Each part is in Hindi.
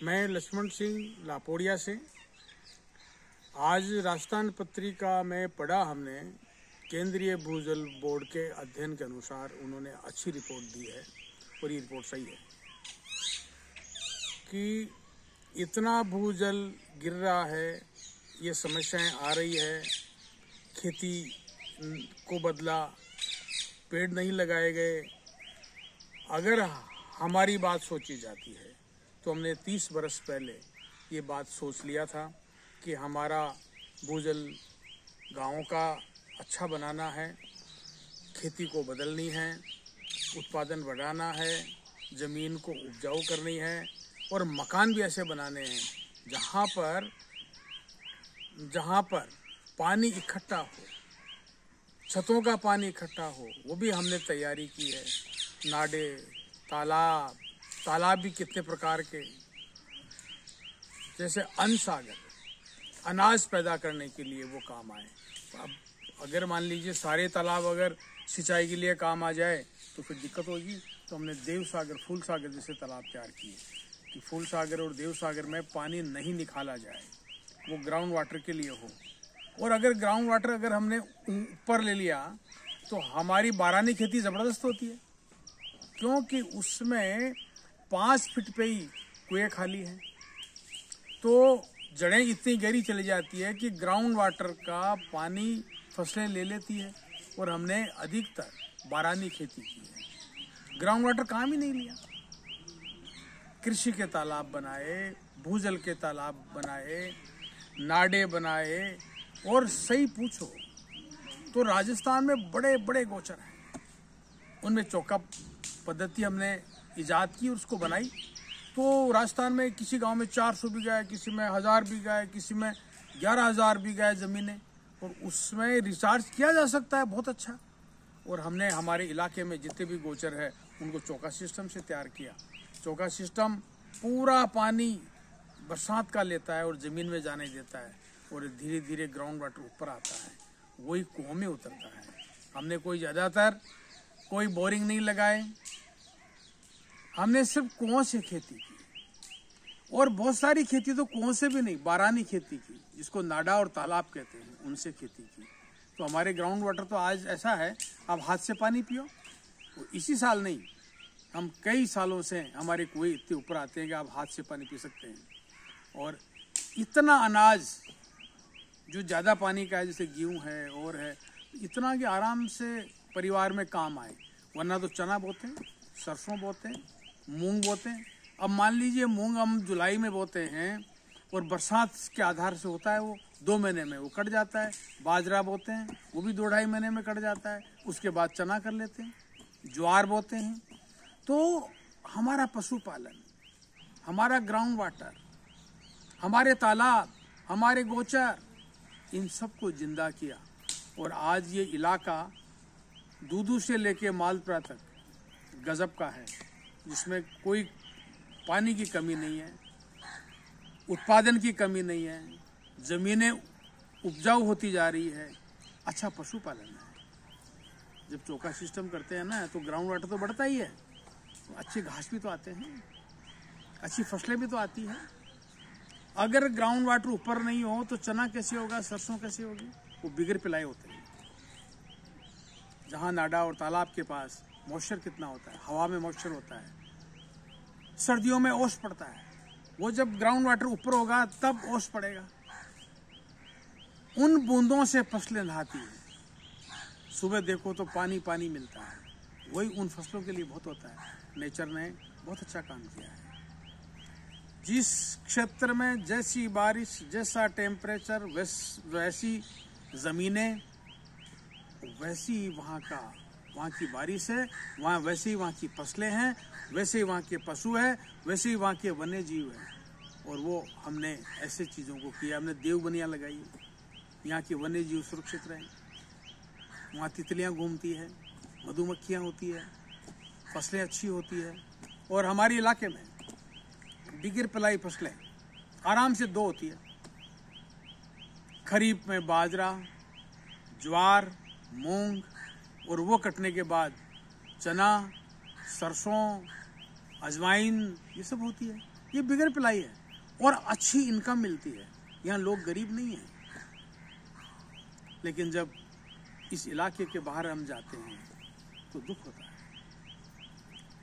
मैं लक्ष्मण सिंह लापोड़िया से। आज राजस्थान पत्रिका में पढ़ा हमने, केंद्रीय भूजल बोर्ड के अध्ययन के अनुसार उन्होंने अच्छी रिपोर्ट दी है और ये रिपोर्ट सही है कि इतना भूजल गिर रहा है, ये समस्याएं आ रही है। खेती को बदला, पेड़ नहीं लगाए गए। अगर हमारी बात सोची जाती है तो हमने 30 बरस पहले ये बात सोच लिया था कि हमारा भूजल गाँवों का अच्छा बनाना है, खेती को बदलनी है, उत्पादन बढ़ाना है, ज़मीन को उपजाऊ करनी है और मकान भी ऐसे बनाने हैं जहाँ पर पानी इकट्ठा हो, छतों का पानी इकट्ठा हो, वो भी हमने तैयारी की है। नाडे, तालाब भी कितने प्रकार के, जैसे अन्न सागर, अनाज पैदा करने के लिए वो काम आए। अब अगर मान लीजिए सारे तालाब अगर सिंचाई के लिए काम आ जाए तो फिर दिक्कत होगी। तो हमने देव सागर, फूल सागर जैसे तालाब तैयार किए कि फूल सागर और देव सागर में पानी नहीं निकाला जाए, वो ग्राउंड वाटर के लिए हो। और अगर ग्राउंड वाटर अगर हमने ऊपर ले लिया तो हमारी बारानी खेती ज़बरदस्त होती है, क्योंकि उसमें 5 फीट पे ही कुएं खाली हैं, तो जड़ें इतनी गहरी चली जाती है कि ग्राउंड वाटर का पानी फसलें ले लेती है। और हमने अधिकतर बारानी खेती की है, ग्राउंड वाटर काम ही नहीं लिया। कृषि के तालाब बनाए, भूजल के तालाब बनाए, नाडे बनाए। और सही पूछो तो राजस्थान में बड़े बड़े गोचर हैं, उनमें चौका पद्धति हमने इजाद की और उसको बनाई। तो राजस्थान में किसी गांव में 400 बीघा है, किसी में 1000 बीघा है, किसी में 11,000 बीघा है ज़मीनें, और उसमें रिचार्ज किया जा सकता है बहुत अच्छा। और हमने हमारे इलाके में जितने भी गोचर है उनको चौका सिस्टम से तैयार किया। चौका सिस्टम पूरा पानी बरसात का लेता है और ज़मीन में जाने देता है, और धीरे धीरे ग्राउंड वाटर ऊपर आता है, वही कुओं में उतरता है। हमने कोई बोरिंग नहीं लगाए, हमने सिर्फ कुओं से खेती की। और बहुत सारी खेती तो कुओं से भी नहीं, बारानी खेती की, जिसको नाडा और तालाब कहते हैं, उनसे खेती की। तो हमारे ग्राउंड वाटर तो आज ऐसा है, आप हाथ से पानी पियो। तो इसी साल नहीं, हम कई सालों से हमारे कुएं इतने ऊपर आते हैं कि आप हाथ से पानी पी सकते हैं। और इतना अनाज जो ज़्यादा पानी का है, जैसे गेहूँ है और है, इतना कि आराम से परिवार में काम आए। वरना तो चना बोते हैं, सरसों बोते हैं, मूंग बोते हैं। अब मान लीजिए मूंग हम जुलाई में बोते हैं और बरसात के आधार से होता है, वो 2 महीने में वो कट जाता है। बाजरा बोते हैं, वो भी 2-2.5 महीने में कट जाता है। उसके बाद चना कर लेते हैं, ज्वार बोते हैं। तो हमारा पशुपालन, हमारा ग्राउंड वाटर, हमारे तालाब, हमारे गोचर, इन सबको जिंदा किया। और आज ये इलाका दूदू से लेके मालपुरा तक गजब का है, जिसमें कोई पानी की कमी नहीं है, उत्पादन की कमी नहीं है, ज़मीनें उपजाऊ होती जा रही है, अच्छा पशुपालन है। जब चौका सिस्टम करते हैं ना तो ग्राउंड वाटर तो बढ़ता ही है, तो अच्छे घास भी तो आते हैं, अच्छी फसलें भी तो आती हैं। अगर ग्राउंड वाटर ऊपर नहीं हो तो चना कैसे होगा, सरसों कैसे होगी? वो बिगर पिलाए होते हैं। जहाँ नाडा और तालाब के पास मॉइस्चर कितना होता है, हवा में मॉइस्चर होता है, सर्दियों में ओस पड़ता है, वो जब ग्राउंड वाटर ऊपर होगा तब ओस पड़ेगा। उन बूंदों से फसलें नहाती हैं। सुबह देखो तो पानी पानी मिलता है, वही उन फसलों के लिए बहुत होता है। नेचर ने बहुत अच्छा काम किया है। जिस क्षेत्र में जैसी बारिश, जैसा टेम्परेचर, वैसी ज़मीनें, वैसी वहाँ की बारिश है, वैसे ही वहाँ की फसलें हैं, वैसे ही वहाँ के पशु है, वैसे ही वहाँ के वन्य जीव हैं। और वो हमने ऐसे चीज़ों को किया। हमने देवबनिया लगाई, यहाँ के वन्य जीव सुरक्षित रहें। वहाँ तितलियाँ घूमती है, मधुमक्खियाँ होती है, फसलें अच्छी होती है। और हमारे इलाके में बिगर पिलाई फसलें आराम से 2 होती है। खरीफ में बाजरा, ज्वार, मूंग, और वो कटने के बाद चना, सरसों, अजवाइन, ये सब होती है। ये बिगर पिलाई है और अच्छी इनकम मिलती है। यहाँ लोग गरीब नहीं हैं। लेकिन जब इस इलाके के बाहर हम जाते हैं तो दुख होता है।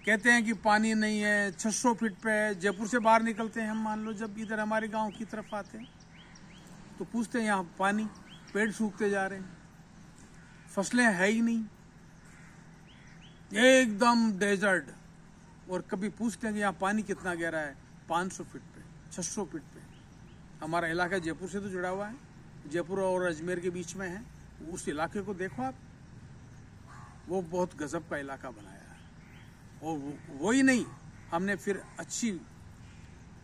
कहते हैं कि पानी नहीं है, 600 फीट पे है। जयपुर से बाहर निकलते हैं हम, मान लो जब इधर हमारे गांव की तरफ आते हैं तो पूछते हैं यहाँ पानी, पेड़ सूखते जा रहे हैं, फसलें है ही नहीं, एकदम डेजर्ट। और कभी पूछते हैं कि यहाँ पानी कितना गहरा है, 500 फीट पे, 600 फीट पे। हमारा इलाका जयपुर से तो जुड़ा हुआ है, जयपुर और अजमेर के बीच में है। उस इलाके को देखो आप, वो बहुत गजब का इलाका बनाया है। और वो ही नहीं, हमने फिर अच्छी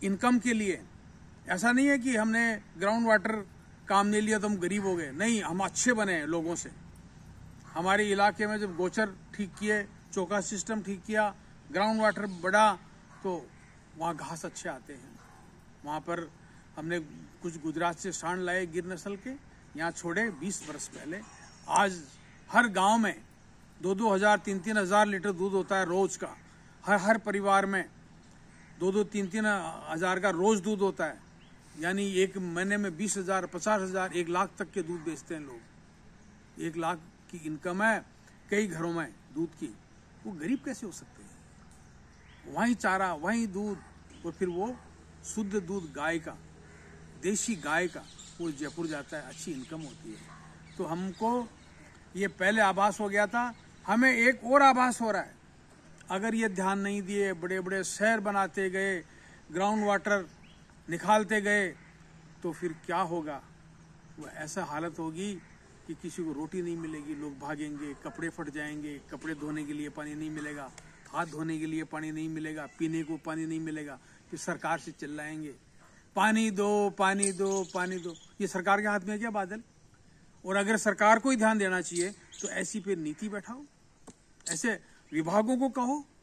इनकम के लिए, ऐसा नहीं है कि हमने ग्राउंड वाटर काम नहीं लिया तो हम गरीब हो गए, नहीं, हम अच्छे बने हैं लोगों से। हमारे इलाके में जब गोचर ठीक किए, चौका सिस्टम ठीक किया, ग्राउंड वाटर बढ़ा, तो वहाँ घास अच्छे आते हैं। वहाँ पर हमने कुछ गुजरात से सांड लाए गिर नस्ल के, यहाँ छोड़े 20 वर्ष पहले। आज हर गांव में 2-2 हजार 3-3 हजार लीटर दूध होता है रोज का। हर परिवार में 2-2 3-3 हजार का रोज दूध होता है। यानी एक महीने में 20,000 50,000 1 लाख तक के दूध बेचते हैं लोग। 1 लाख की इनकम है कई घरों में दूध की। वो गरीब कैसे हो सकते हैं? वहीं चारा, वहीं दूध, और फिर वो शुद्ध दूध गाय का, देशी गाय का, वो जयपुर जाता है, अच्छी इनकम होती है। तो हमको ये पहले आभास हो गया था, हमें एक और आभास हो रहा है। अगर ये ध्यान नहीं दिए, बड़े बड़े शहर बनाते गए, ग्राउंड वाटर निकालते गए, तो फिर क्या होगा? वो ऐसा हालत होगी कि किसी को रोटी नहीं मिलेगी, लोग भागेंगे, कपड़े फट जाएंगे, कपड़े धोने के लिए पानी नहीं मिलेगा, हाथ धोने के लिए पानी नहीं मिलेगा, पीने को पानी नहीं मिलेगा। फिर सरकार से चिल्लाएंगे, पानी दो, पानी दो, पानी दो। ये सरकार के हाथ में है क्या बादल? और अगर सरकार को ही ध्यान देना चाहिए तो ऐसी फिर नीति बैठाओ, ऐसे विभागों को कहो